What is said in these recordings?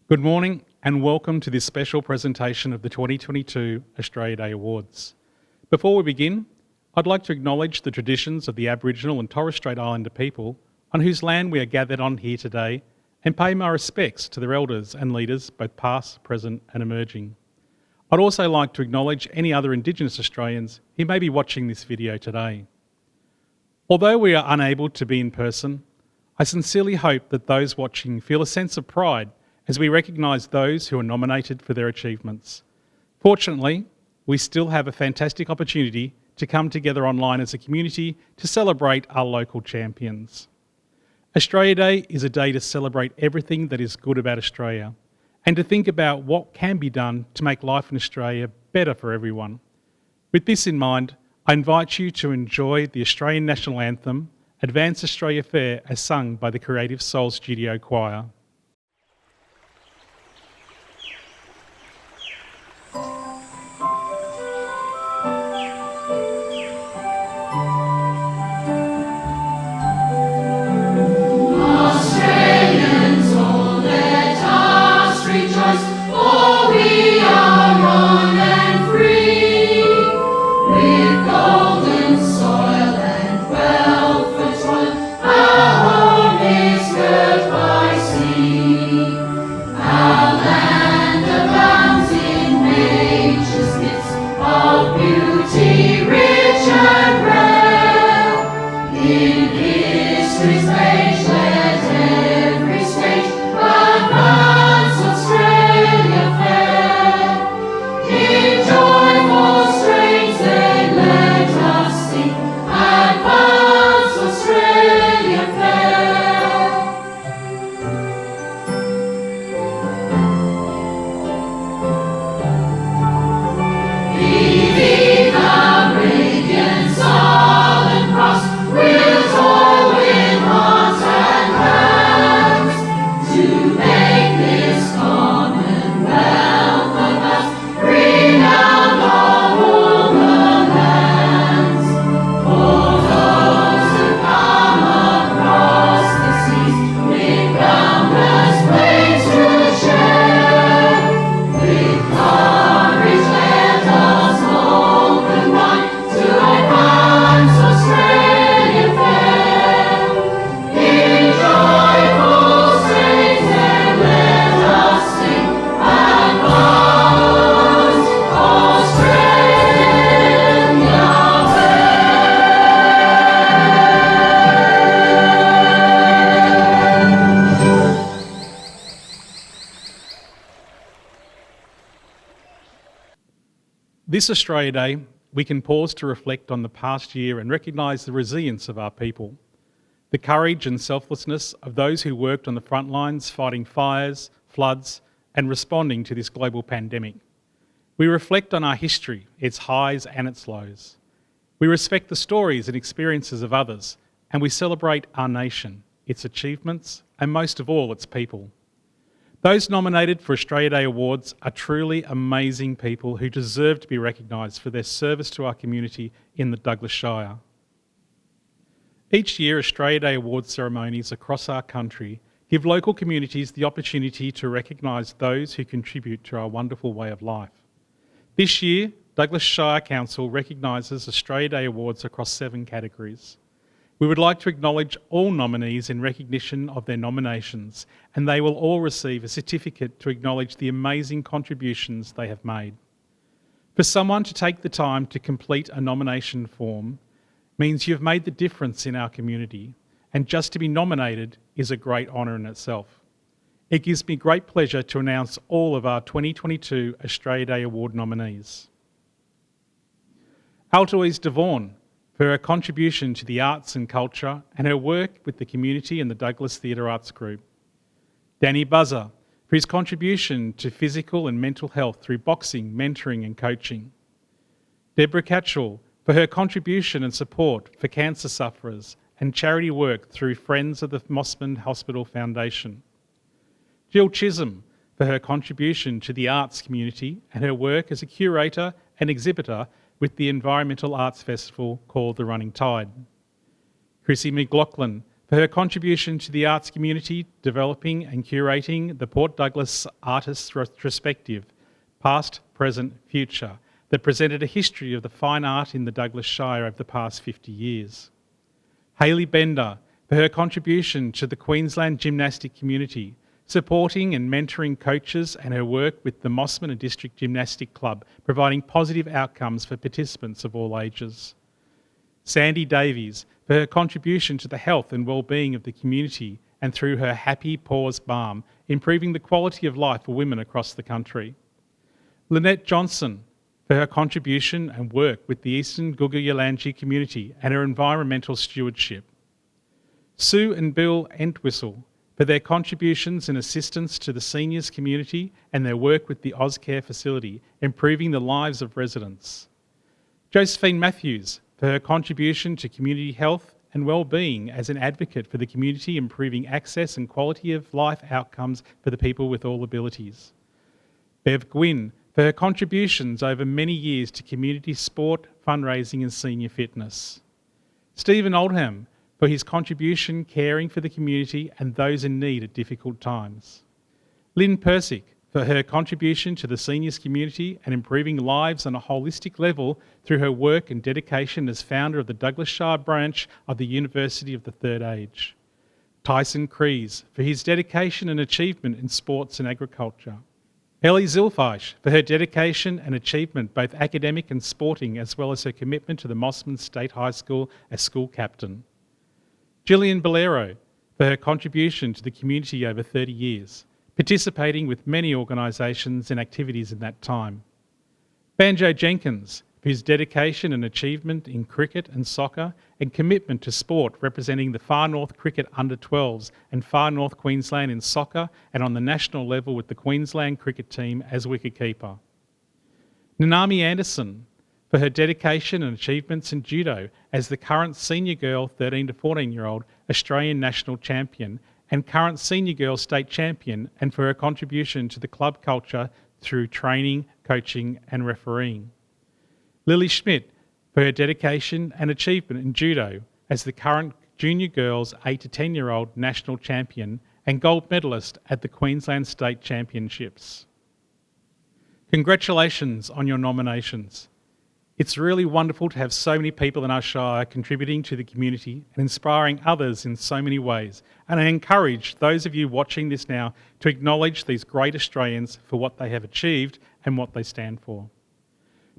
Good morning and welcome to this special presentation of the 2022 Australia Day Awards. Before we begin, I'd like to acknowledge the traditions of the Aboriginal and Torres Strait Islander people on whose land we are gathered on here today and pay my respects to their elders and leaders, both past, present and emerging. I'd also like to acknowledge any other Indigenous Australians who may be watching this video today. Although we are unable to be in person, I sincerely hope that those watching feel a sense of pride as we recognise those who are nominated for their achievements. Fortunately, we still have a fantastic opportunity to come together online as a community to celebrate our local champions. Australia Day is a day to celebrate everything that is good about Australia and to think about what can be done to make life in Australia better for everyone. With this in mind, I invite you to enjoy the Australian National Anthem, Advance Australia Fair, as sung by the Creative Soul Studio Choir. This Australia Day, we can pause to reflect on the past year and recognise the resilience of our people, the courage and selflessness of those who worked on the front lines fighting fires, floods and responding to this global pandemic. We reflect on our history, its highs and its lows. We respect the stories and experiences of others, and we celebrate our nation, its achievements and most of all its people. Those nominated for Australia Day Awards are truly amazing people who deserve to be recognised for their service to our community in the Douglas Shire. Each year, Australia Day Awards ceremonies across our country give local communities the opportunity to recognise those who contribute to our wonderful way of life. This year, Douglas Shire Council recognises Australia Day Awards across 7 categories. We would like to acknowledge all nominees in recognition of their nominations, and they will all receive a certificate to acknowledge the amazing contributions they have made. For someone to take the time to complete a nomination form means you've made the difference in our community, and just to be nominated is a great honour in itself. It gives me great pleasure to announce all of our 2022 Australia Day Award nominees. Altoise Devaugn, for her contribution to the arts and culture and her work with the community and the Douglas Theatre Arts Group. Danny Buzzer, for his contribution to physical and mental health through boxing, mentoring and coaching. Deborah Catchell, for her contribution and support for cancer sufferers and charity work through Friends of the Mossman Hospital Foundation. Jill Chisholm, for her contribution to the arts community and her work as a curator and exhibitor with the environmental arts festival called The Running Tide. Chrissy McLaughlin, for her contribution to the arts community, developing and curating the Port Douglas Artists Retrospective, Past, Present, Future, that presented a history of the fine art in the Douglas Shire over the past 50 years. Hayley Bender, for her contribution to the Queensland gymnastic community, supporting and mentoring coaches, and her work with the Mossman and District Gymnastic Club, providing positive outcomes for participants of all ages. Sandy Davies, for her contribution to the health and well-being of the community and through her Happy Paws Balm, improving the quality of life for women across the country. Lynette Johnson, for her contribution and work with the Eastern Guuga community and her environmental stewardship. Sue and Bill Entwistle, for their contributions and assistance to the seniors community and their work with the Ozcare facility, improving the lives of residents. Josephine Matthews, for her contribution to community health and well-being as an advocate for the community, improving access and quality of life outcomes for the people with all abilities. Bev Gwynn, for her contributions over many years to community sport, fundraising and senior fitness. Stephen Oldham, for his contribution caring for the community and those in need at difficult times. Lynn Persick, for her contribution to the seniors community and improving lives on a holistic level through her work and dedication as founder of the Douglas Shire branch of the University of the Third Age. Tyson Crees, for his dedication and achievement in sports and agriculture. Ellie Zilfeich, for her dedication and achievement both academic and sporting, as well as her commitment to the Mossman State High School as school captain. Gillian Bolero, for her contribution to the community over 30 years, participating with many organisations and activities in that time. Banjo Jenkins, for his dedication and achievement in cricket and soccer and commitment to sport, representing the Far North Cricket Under-12s and Far North Queensland in soccer and on the national level with the Queensland cricket team as wicketkeeper. Nanami Anderson, for her dedication and achievements in judo as the current senior girl 13 to 14-year-old Australian national champion and current senior girl state champion, and for her contribution to the club culture through training, coaching and refereeing. Lily Schmidt, for her dedication and achievement in judo as the current junior girls 8 to 10-year-old national champion and gold medalist at the Queensland State Championships. Congratulations on your nominations. It's really wonderful to have so many people in our Shire contributing to the community and inspiring others in so many ways. And I encourage those of you watching this now to acknowledge these great Australians for what they have achieved and what they stand for.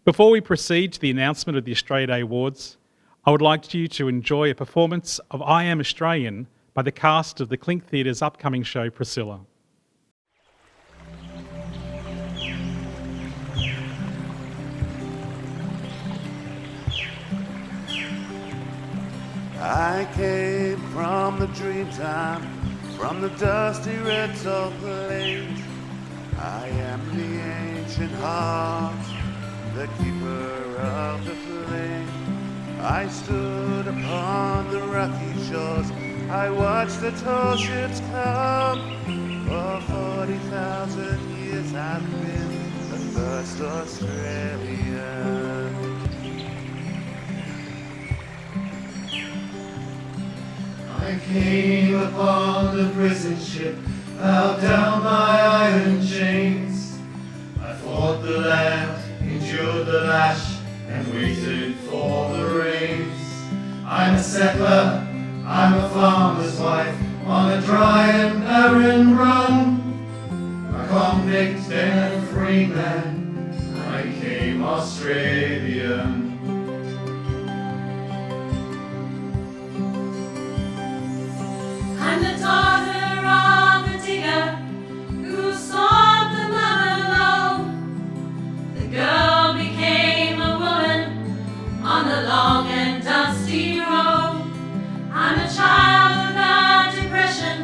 Before we proceed to the announcement of the Australia Day Awards, I would like you to enjoy a performance of I Am Australian by the cast of the Clink Theatre's upcoming show, Priscilla. I came from the dreamtime, from the dusty red salt plains. I am the ancient heart, the keeper of the flame. I stood upon the rocky shores, I watched the tall ships come. For 40,000 years I've been the first Australian. I came upon the prison ship, bowed down by iron chains. I fought the land, endured the lash, and waited for the rains. I'm a settler, I'm a farmer's wife, on a dry and barren run. A convict and a free man, I came Australian. I'm the daughter of a digger who sought the mother lone. The girl became a woman on the long and dusty road. I'm a child of the Depression,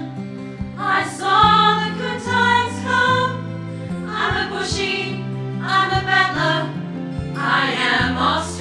I saw the good times come. I'm a bushie, I'm a battler, I am Australian.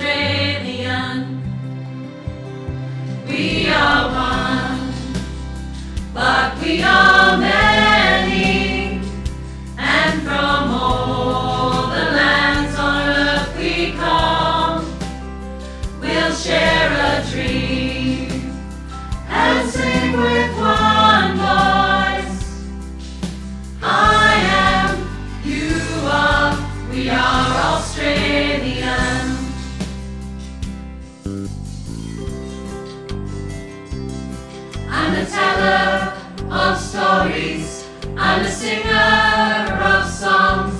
we are Australian. I'm a teller of stories, I'm a singer of songs.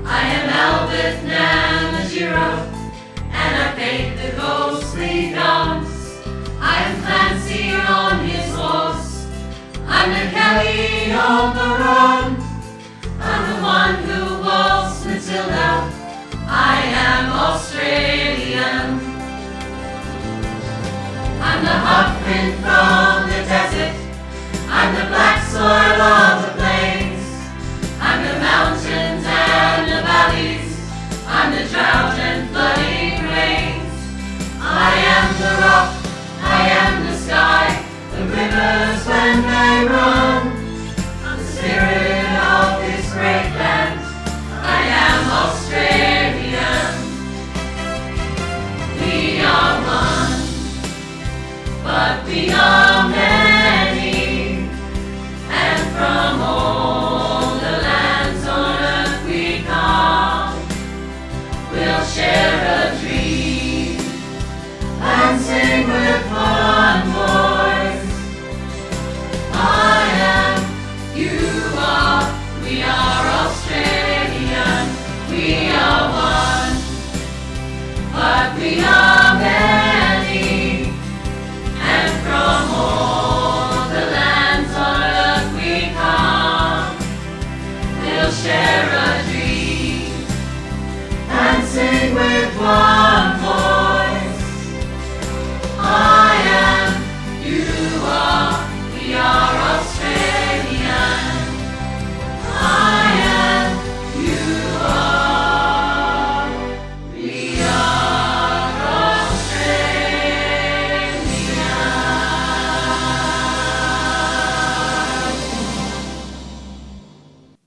I am Albert Namatjira, and I paint the ghostly dawns. I am Clancy on his horse, I'm the Kelly on the run. I'm the one who waltzed Matilda, I am Australian. I'm the hot wind from the desert, I'm the black soil of the plains, I'm the mountains and the valleys, I'm the drought and flooding rains. I am the rock, I am the sky, the rivers when they run. I'm the spirit of this great land, I am Australian. We are one, but we are many, and from all the lands on earth we come. We'll share a dream and sing with one voice. I am, you are, we are Australian. We are one, but we are many, and from all the lands on earth we come. We'll share a dream and sing with one voice. I am, you are, we are Australian. I am, you are, we are Australian.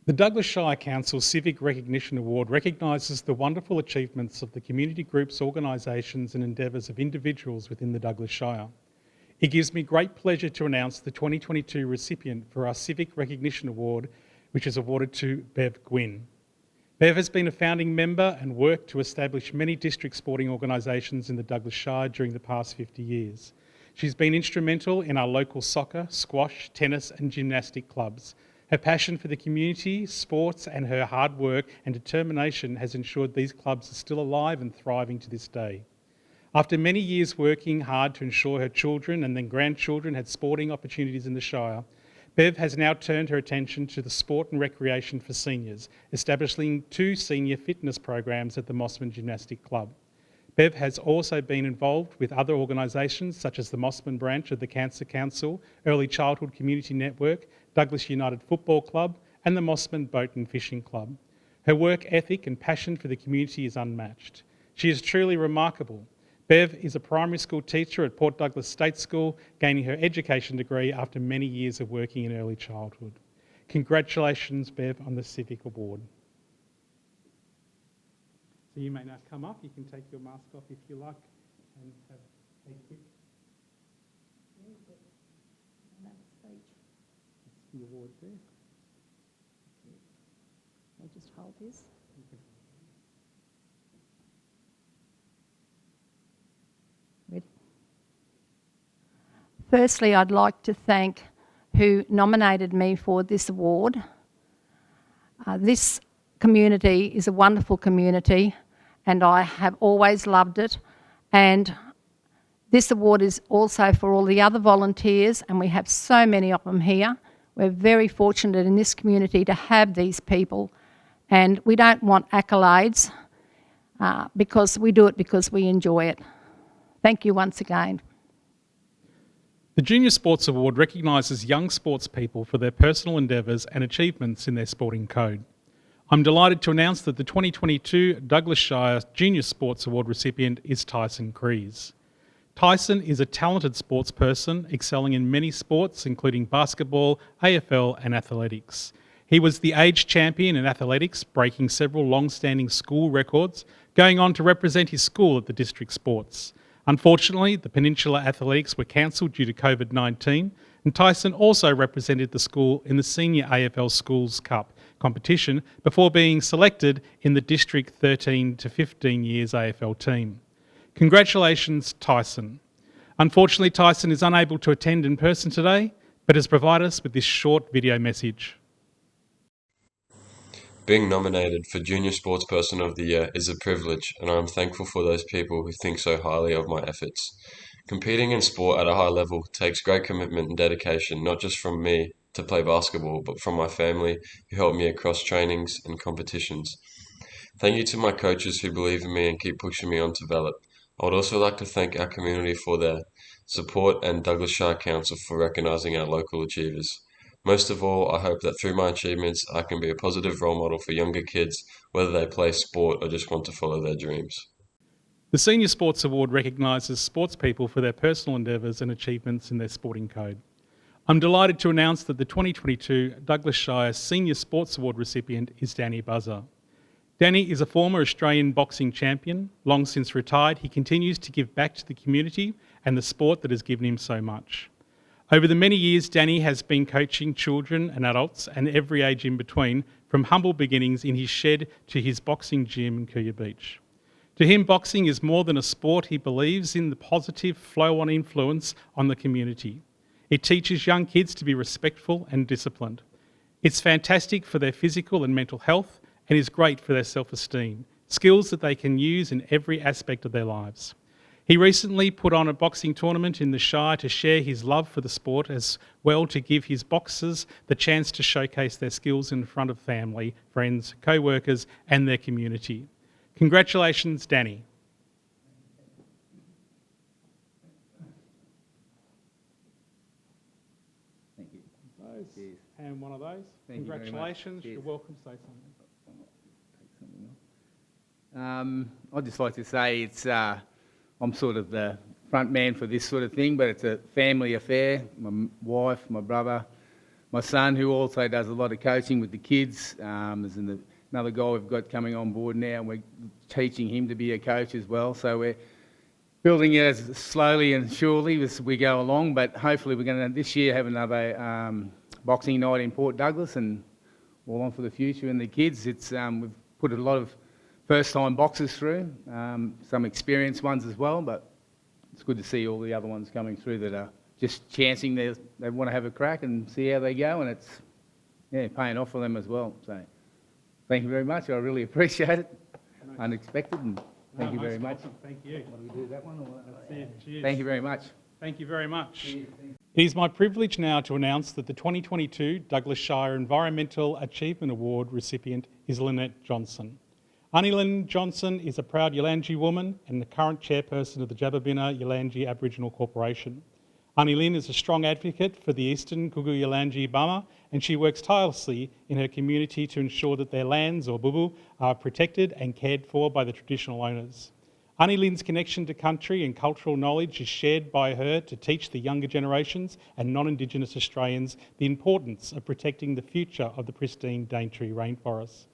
The Douglas Shire Council Civic Recognition Award recognises the wonderful achievements of the community groups, organisations and endeavours of individuals within the Douglas Shire. It gives me great pleasure to announce the 2022 recipient for our Civic Recognition Award, which is awarded to Bev Gwynn. Bev has been a founding member and worked to establish many district sporting organisations in the Douglas Shire during the past 50 years. She's been instrumental in our local soccer, squash, tennis and gymnastic clubs. Her passion for the community, sports and her hard work and determination has ensured these clubs are still alive and thriving to this day. After many years working hard to ensure her children and then grandchildren had sporting opportunities in the Shire, Bev has now turned her attention to the sport and recreation for seniors, establishing 2 senior fitness programs at the Mossman Gymnastic Club. Bev has also been involved with other organisations such as the Mossman branch of the Cancer Council, Early Childhood Community Network, Douglas United Football Club and the Mossman Boat and Fishing Club. Her work ethic and passion for the community is unmatched. She is truly remarkable. Bev is a primary school teacher at Port Douglas State School, gaining her education degree after many years of working in early childhood. Congratulations, Bev, on the Civic Award. So you may now come up. You can take your mask off if you like and have a quick... That's the award there. I'll just hold this. Ready? Firstly, I'd like to thank who nominated me for this award. This community is a wonderful community and I have always loved it, and this award is also for all the other volunteers, and we have so many of them here. We're very fortunate in this community to have these people, and we don't want accolades because we do it because we enjoy it. Thank you once again. The Junior Sports Award recognises young sports people for their personal endeavours and achievements in their sporting code. I'm delighted to announce that the 2022 Douglas Shire Junior Sports Award recipient is Tyson Crees. Tyson is a talented sports person, excelling in many sports, including basketball, AFL and athletics. He was the age champion in athletics, breaking several long-standing school records, going on to represent his school at the district sports. Unfortunately, the Peninsula Athletics were cancelled due to COVID-19, And Tyson also represented the school in the Senior AFL Schools Cup competition before being selected in the District 13 to 15 years AFL team. Congratulations, Tyson. Unfortunately, Tyson is unable to attend in person today, but has provided us with this short video message. Being nominated for Junior Sportsperson of the Year is a privilege, and I am thankful for those people who think so highly of my efforts. Competing in sport at a high level takes great commitment and dedication, not just from me to play basketball, but from my family who helped me across trainings and competitions. Thank you to my coaches who believe in me and keep pushing me on to develop. I would also like to thank our community for their support and Douglas Shire Council for recognising our local achievers. Most of all, I hope that through my achievements, I can be a positive role model for younger kids, whether they play sport or just want to follow their dreams. The Senior Sports Award recognises sportspeople for their personal endeavours and achievements in their sporting code. I'm delighted to announce that the 2022 Douglas Shire Senior Sports Award recipient is Danny Buzzer. Danny is a former Australian boxing champion. Long since retired, he continues to give back to the community and the sport that has given him so much. Over the many years, Danny has been coaching children and adults and every age in between, from humble beginnings in his shed to his boxing gym in Kuya Beach. To him, boxing is more than a sport. He believes in the positive flow-on influence on the community. It teaches young kids to be respectful and disciplined. It's fantastic for their physical and mental health and is great for their self-esteem, skills that they can use in every aspect of their lives. He recently put on a boxing tournament in the Shire to share his love for the sport, as well to give his boxers the chance to showcase their skills in front of family, friends, co-workers and their community. Congratulations, Danny. Thank you. Those, Cheers. and one of those. Thank you very much. Congratulations. Cheers. You're welcome. Say something. Take something else. I'd just like to say I'm sort of the front man for this sort of thing, but it's a family affair. My wife, my brother, my son, who also does a lot of coaching with the kids. There's another guy we've got coming on board now, and we're teaching him to be a coach as well. So we're building it as slowly and surely as we go along, but hopefully we're going to this year have another boxing night in Port Douglas and all on for the future. And the kids, we've put a lot of first-time boxers through, some experienced ones as well, but it's good to see all the other ones coming through that are just chancing. They want to have a crack and see how they go, and it's paying off for them as well. So thank you very much. I really appreciate it. Unexpected, and thank you very much. Thank you. What do we do, that one? Or That's it. Cheers. Thank you very much. Thank you very much. Cheers. It is my privilege now to announce that the 2022 Douglas Shire Environmental Achievement Award recipient is Lynette Johnson. Auntie Lynn Johnson is a proud Yalangee woman and the current chairperson of the Jababina Yalangee Aboriginal Corporation. Auntie Lynn is a strong advocate for the Eastern Gugu Yalangee Bama, and she works tirelessly in her community to ensure that their lands, or bubu, are protected and cared for by the traditional owners. Auntie Lynn's connection to country and cultural knowledge is shared by her to teach the younger generations and non-Indigenous Australians the importance of protecting the future of the pristine Daintree rainforests.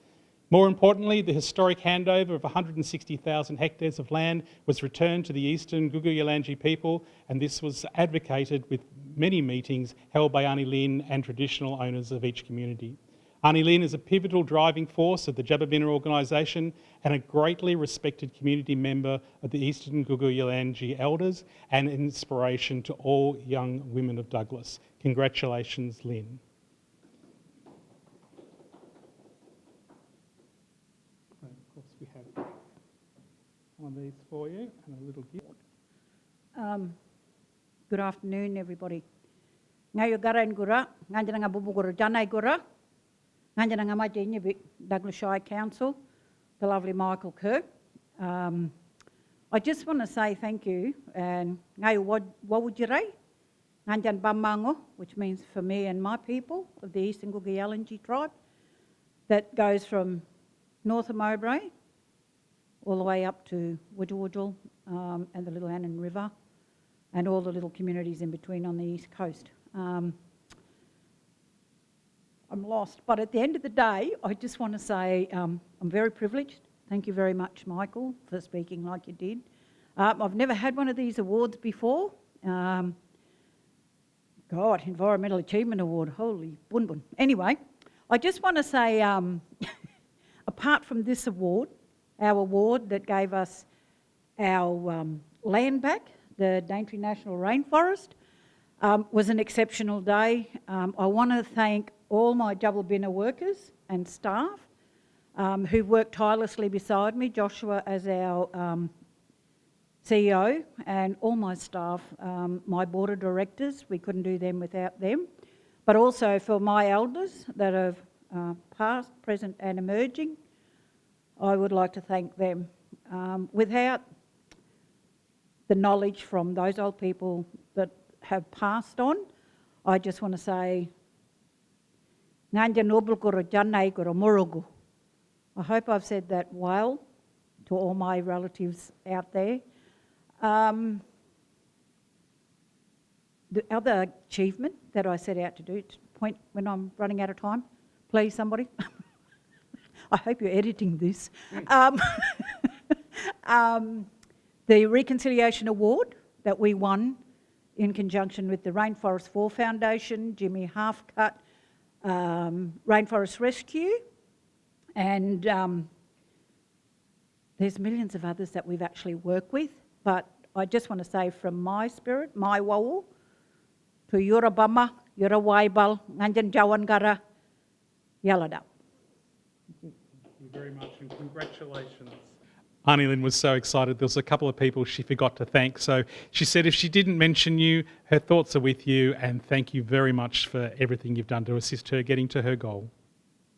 More importantly, the historic handover of 160,000 hectares of land was returned to the Eastern Gugu Yalangee people, and this was advocated with many meetings held by Auntie Lynn and traditional owners of each community. Auntie Lynn is a pivotal driving force of the Jababina organisation and a greatly respected community member of the Eastern Gugu Yalangee elders and an inspiration to all young women of Douglas. Congratulations, Lynn. Of course, we have one of these for you and a little gift. Good afternoon, everybody. Ngayo garan gura, nganjana bubu gura janai gura, nganjana ngamajinya Douglas Shire Council, the lovely Michael Kerr. I just want to say thank you, and ngayo wawujirai, nganjan bamango, which means for me and my people of the Eastern Gugu Yalangee tribe, that goes from north of Mowbray all the way up to Wujal and the Little Annan River and all the little communities in between on the east coast. I'm lost, but at the end of the day, I just want to say I'm very privileged. Thank you very much, Michael, for speaking like you did. I've never had one of these awards before. God, Environmental Achievement Award, holy bun bun. Anyway, I just want to say, apart from this award, our award that gave us our land back, the Daintree National Rainforest, was an exceptional day. I want to thank all my Jubbulbinna workers and staff who worked tirelessly beside me, Joshua as our CEO, and all my staff, my board of directors. We couldn't do them without them. But also for my elders that have past, present and emerging, I would like to thank them. Without the knowledge from those old people that have passed on, I just want to say, Nganja Nobulguru Janai Guru Murugu. I hope I've said that well to all my relatives out there. The other achievement that I set out to do, point when I'm running out of time, please somebody. I hope you're editing this. The Reconciliation Award that we won in conjunction with the Rainforest 4 Foundation, Jimmy Halfcut, Rainforest Rescue, and there's millions of others that we've actually worked with. But I just want to say from my spirit, my wawu, to Yorabama, Yorawaibal, Nganjan Jawangara, Yalada. Thank you very much and congratulations. Arnie Lynn was so excited. There was a couple of people she forgot to thank. So she said if she didn't mention you, her thoughts are with you, and thank you very much for everything you've done to assist her getting to her goal.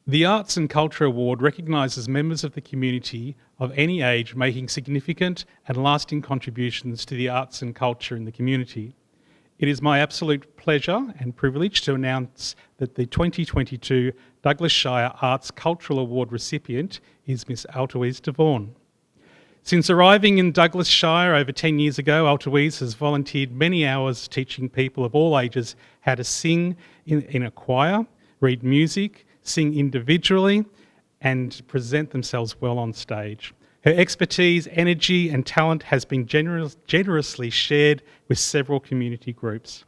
The Arts and Culture Award recognises members of the community of any age making significant and lasting contributions to the arts and culture in the community. It is my absolute pleasure and privilege to announce that the 2022 Douglas Shire Arts Cultural Award recipient is Miss Altoise de Vaughan. Since arriving in Douglas Shire over 10 years ago, Altoise has volunteered many hours teaching people of all ages how to sing in a choir, read music, sing individually, and present themselves well on stage. Her expertise, energy and talent has been generously shared with several community groups.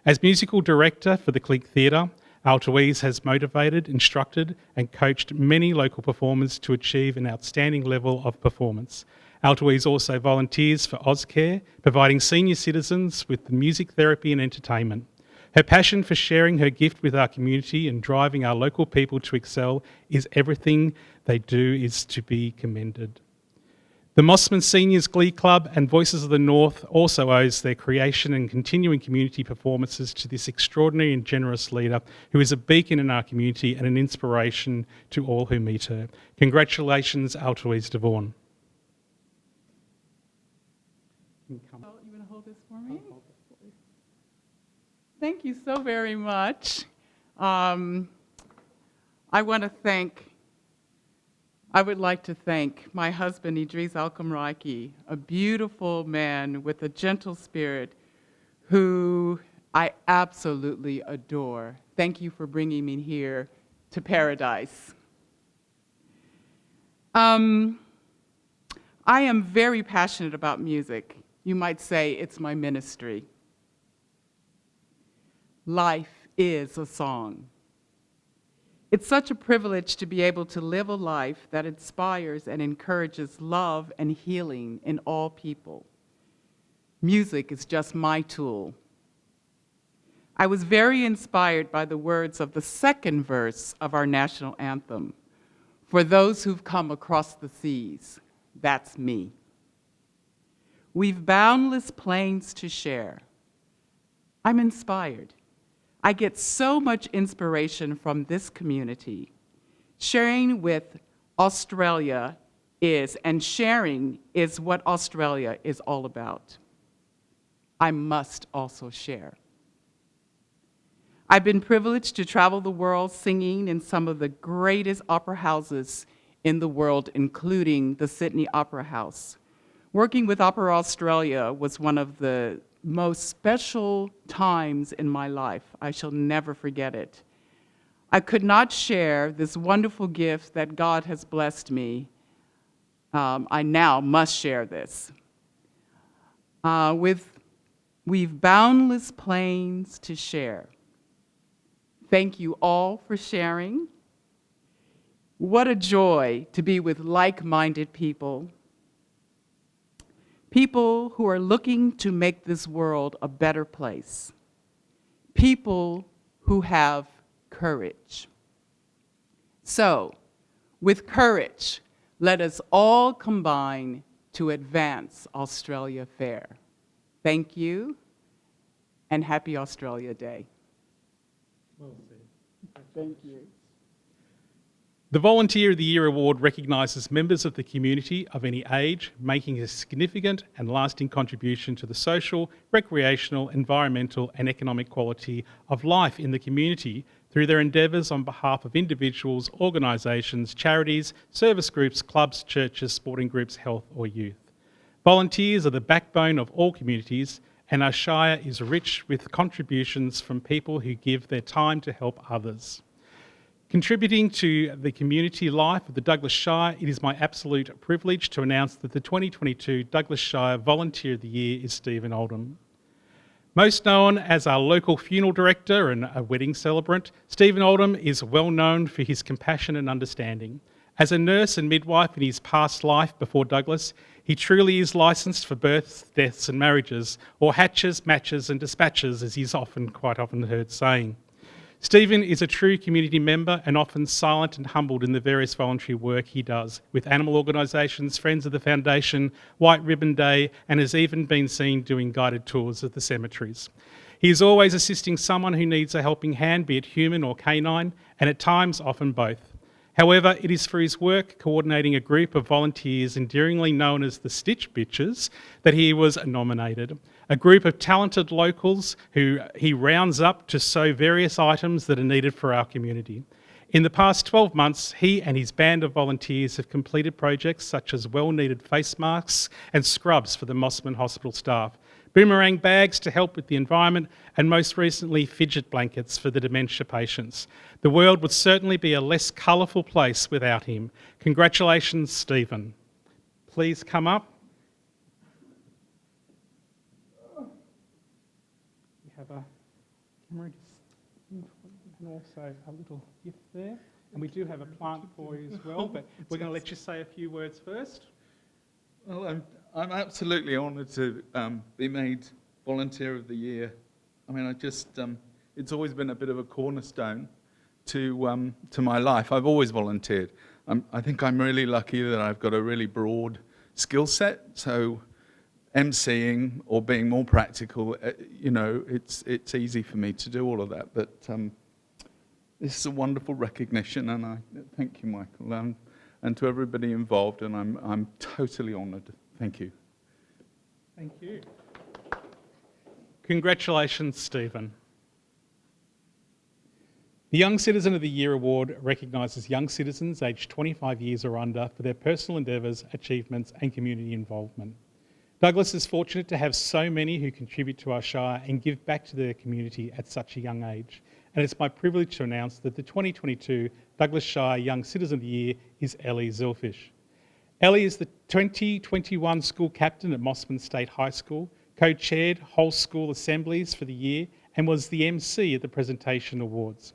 As musical director for the Clink Theatre, Altoise has motivated, instructed and coached many local performers to achieve an outstanding level of performance. Altoise also volunteers for Ozcare, providing senior citizens with music therapy and entertainment. Her passion for sharing her gift with our community and driving our local people to excel is everything they do is to be commended. The Mossman Seniors Glee Club and Voices of the North also owes their creation and continuing community performances to this extraordinary and generous leader who is a beacon in our community and an inspiration to all who meet her. Congratulations, Altoise de Vaughan. You want to hold this for me? Thank you so very much. I would like to thank my husband, Idris Alkamraiki, a beautiful man with a gentle spirit who I absolutely adore. Thank you for bringing me here to paradise. I am very passionate about music. You might say it's my ministry. Life is a song. It's such a privilege to be able to live a life that inspires and encourages love and healing in all people. Music is just my tool. I was very inspired by the words of the second verse of our national anthem. For those who've come across the seas, that's me. We've boundless plains to share. I'm inspired. I get so much inspiration from this community. Sharing with Australia and sharing is what Australia is all about. I must also share. I've been privileged to travel the world singing in some of the greatest opera houses in the world, including the Sydney Opera House. Working with Opera Australia was one of the most special times in my life. I shall never forget it. I could not share this wonderful gift that God has blessed me. I now must share this with We've boundless plains to share. Thank you all for sharing. What a joy to be with like-minded people. People who are looking to make this world a better place. People who have courage. So, with courage, let us all combine to advance Australia Fair. Thank you, and happy Australia Day. Well said. Thank you. The Volunteer of the Year Award recognises members of the community of any age making a significant and lasting contribution to the social, recreational, environmental and economic quality of life in the community through their endeavours on behalf of individuals, organisations, charities, service groups, clubs, churches, sporting groups, health or youth. Volunteers are the backbone of all communities, and our Shire is rich with contributions from people who give their time to help others. Contributing to the community life of the Douglas Shire, it is my absolute privilege to announce that the 2022 Douglas Shire Volunteer of the Year is Stephen Oldham. Most known as our local funeral director and a wedding celebrant, Stephen Oldham is well known for his compassion and understanding. As a nurse and midwife in his past life before Douglas, he truly is licensed for births, deaths and marriages, or hatches, matches and dispatches, as he's quite often heard saying. Stephen is a true community member and often silent and humbled in the various voluntary work he does with animal organisations, Friends of the Foundation, White Ribbon Day, and has even been seen doing guided tours of the cemeteries. He is always assisting someone who needs a helping hand, be it human or canine, and at times often both. However, it is for his work coordinating a group of volunteers endearingly known as the Stitch Bitches that he was nominated. A group of talented locals who he rounds up to sew various items that are needed for our community. In the past 12 months, he and his band of volunteers have completed projects such as well-needed face masks and scrubs for the Mossman Hospital staff, boomerang bags to help with the environment, and most recently, fidget blankets for the dementia patients. The world would certainly be a less colourful place without him. Congratulations, Stephen. Please come up. We have a camera and also a little gift there. And we do have a plant for you as well, but we're going to let you say a few words first. Well, I'm absolutely honoured to be made Volunteer of the Year. I mean, it's always been a bit of a cornerstone to my life. I've always volunteered. I think I'm really lucky that I've got a really broad skill set. So, emceeing or being more practical, it's easy for me to do all of that. But this is a wonderful recognition, and I thank you, Michael, and to everybody involved. And I'm totally honoured. Thank you. Thank you. Congratulations, Stephen. The Young Citizen of the Year Award recognises young citizens aged 25 years or under for their personal endeavours, achievements and community involvement. Douglas is fortunate to have so many who contribute to our Shire and give back to their community at such a young age. And it's my privilege to announce that the 2022 Douglas Shire Young Citizen of the Year is Ellie Zilfish. Ellie is the 2021 school captain at Mossman State High School, co-chaired whole school assemblies for the year and was the MC at the presentation awards.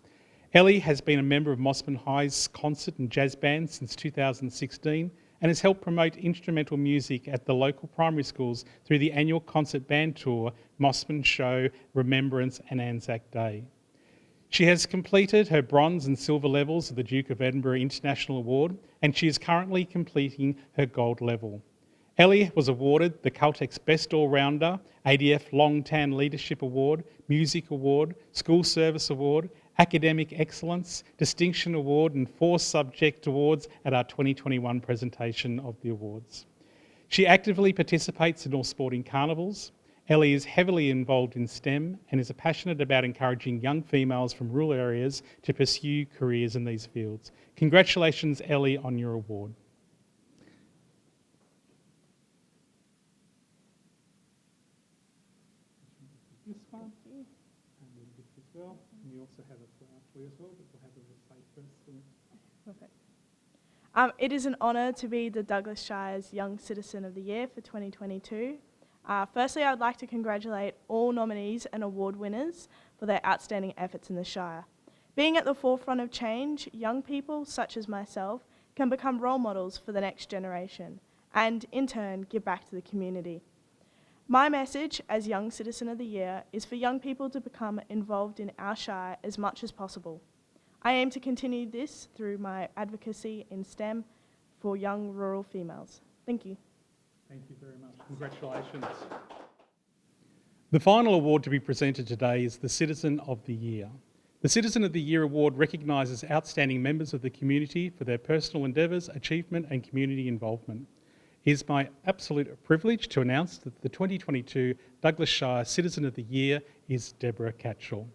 Ellie has been a member of Mossman High's concert and jazz band since 2016 and has helped promote instrumental music at the local primary schools through the annual concert band tour, Mossman Show, Remembrance and Anzac Day. She has completed her bronze and silver levels of the Duke of Edinburgh International Award, and she is currently completing her gold level. Ellie was awarded the Caltex Best All-Rounder, ADF Long Tan Leadership Award, Music Award, School Service Award, Academic Excellence, Distinction Award and 4 subject awards at our 2021 presentation of the awards. She actively participates in all sporting carnivals. Ellie is heavily involved in STEM and is passionate about encouraging young females from rural areas to pursue careers in these fields. Congratulations, Ellie, on your award. This one here, and this as well. And we also have a flower for you as well, but we'll have a say first. Perfect. It is an honour to be the Douglas Shire's Young Citizen of the Year for 2022. Firstly, I would like to congratulate all nominees and award winners for their outstanding efforts in the Shire. Being at the forefront of change, young people, such as myself, can become role models for the next generation and, in turn, give back to the community. My message as Young Citizen of the Year is for young people to become involved in our Shire as much as possible. I aim to continue this through my advocacy in STEM for young rural females. Thank you. Thank you very much. Congratulations. The final award to be presented today is the Citizen of the Year. The Citizen of the Year award recognises outstanding members of the community for their personal endeavours, achievement and community involvement. It is my absolute privilege to announce that the 2022 Douglas Shire Citizen of the Year is Deborah Catchell.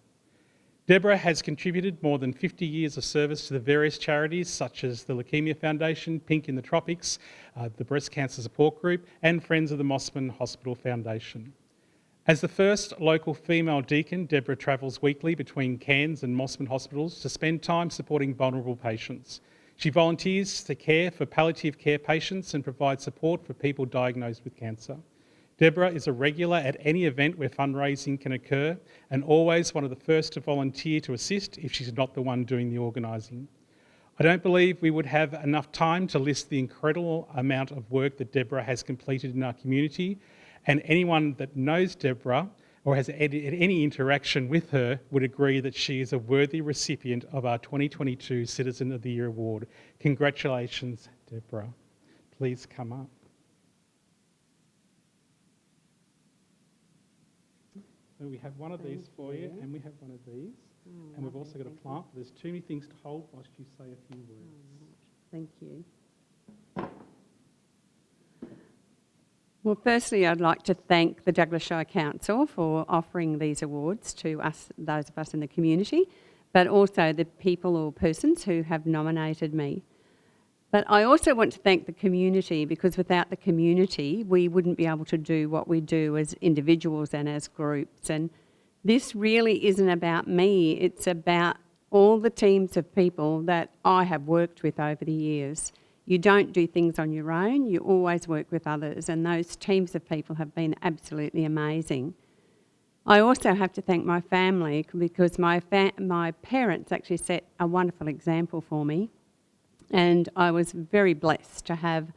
Deborah has contributed more than 50 years of service to the various charities such as the Leukaemia Foundation, Pink in the Tropics, the Breast Cancer Support Group and Friends of the Mossman Hospital Foundation. As the first local female deacon, Deborah travels weekly between Cairns and Mossman hospitals to spend time supporting vulnerable patients. She volunteers to care for palliative care patients and provides support for people diagnosed with cancer. Deborah is a regular at any event where fundraising can occur and always one of the first to volunteer to assist if she's not the one doing the organising. I don't believe we would have enough time to list the incredible amount of work that Deborah has completed in our community, and anyone that knows Deborah or has had any interaction with her would agree that she is a worthy recipient of our 2022 Citizen of the Year Award. Congratulations, Deborah. Please come up. So we have one of these for you, and we have one of these. And we've also got a plant. There's too many things to hold whilst you say a few words. Thank you. Well, firstly, I'd like to thank the Douglas Shire Council for offering these awards to us, those of us in the community, but also the people or persons who have nominated me. But I also want to thank the community, because without the community, we wouldn't be able to do what we do as individuals and as groups. And this really isn't about me, it's about all the teams of people that I have worked with over the years. You don't do things on your own, you always work with others, and those teams of people have been absolutely amazing. I also have to thank my family, because my parents actually set a wonderful example for me, and I was very blessed to have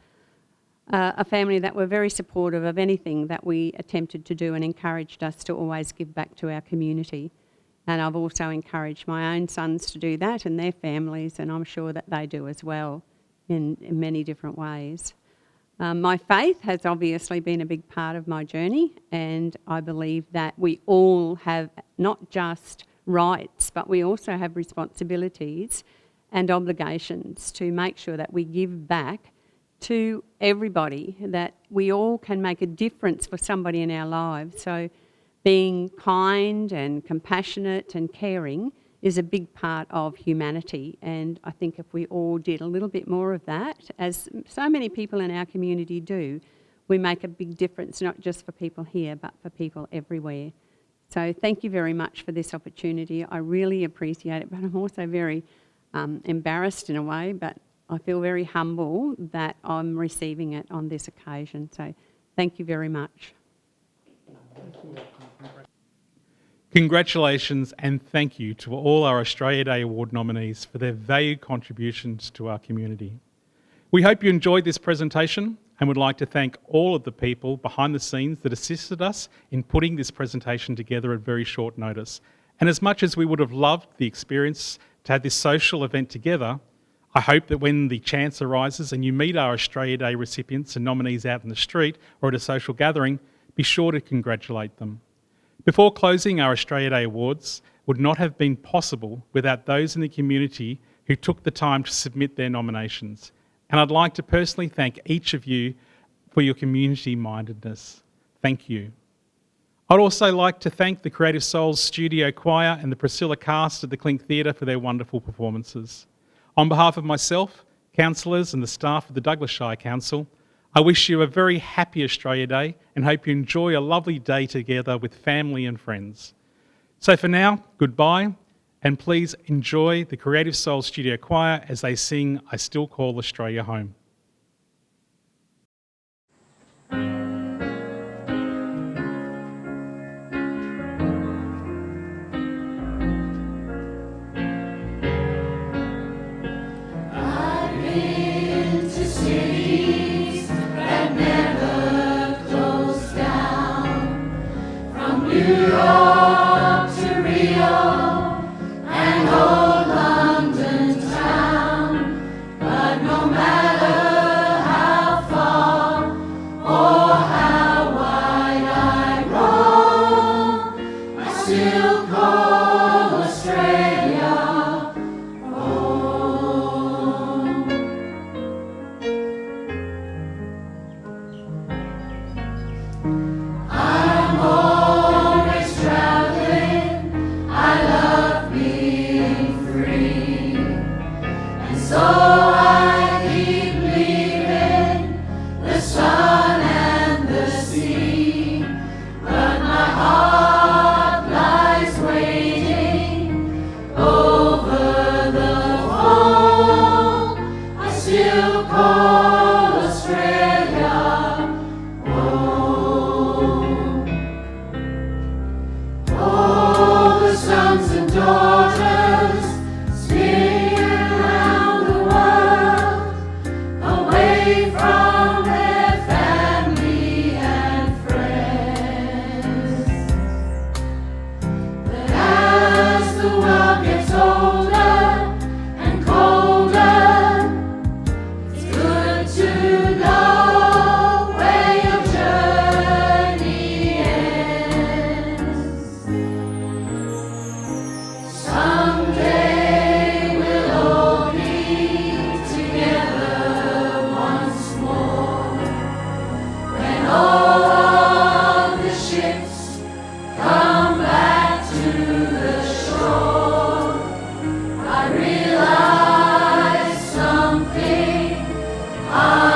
a family that were very supportive of anything that we attempted to do and encouraged us to always give back to our community. And I've also encouraged my own sons to do that and their families, and I'm sure that they do as well in many different ways. My faith has obviously been a big part of my journey, and I believe that we all have not just rights, but we also have responsibilities and obligations to make sure that we give back to everybody, that we all can make a difference for somebody in our lives. So being kind and compassionate and caring is a big part of humanity, and I think if we all did a little bit more of that, as so many people in our community do, we make a big difference, not just for people here, but for people everywhere. So thank you very much for this opportunity. I really appreciate it, but I'm also very embarrassed in a way, but I feel very humble that I'm receiving it on this occasion. So thank you very much. Congratulations and thank you to all our Australia Day Award nominees for their valued contributions to our community. We hope you enjoyed this presentation and would like to thank all of the people behind the scenes that assisted us in putting this presentation together at very short notice. And as much as we would have loved the experience to have this social event together, I hope that when the chance arises and you meet our Australia Day recipients and nominees out in the street or at a social gathering, be sure to congratulate them. Before closing, our Australia Day Awards would not have been possible without those in the community who took the time to submit their nominations. And I'd like to personally thank each of you for your community-mindedness. Thank you. I'd also like to thank the Creative Souls Studio Choir and the Priscilla cast at the Clink Theatre for their wonderful performances. On behalf of myself, councillors and the staff of the Douglas Shire Council, I wish you a very happy Australia Day and hope you enjoy a lovely day together with family and friends. So for now, goodbye, and please enjoy the Creative Soul Studio Choir as they sing I Still Call Australia Home. still call Australia home. All the sons and daughters spinning around the world, away from their family and friends. But as the world gets older and colder, it's good to know where your journey ends. Someday we'll all be together once more, when all of the ships come back to the shore. I realize something I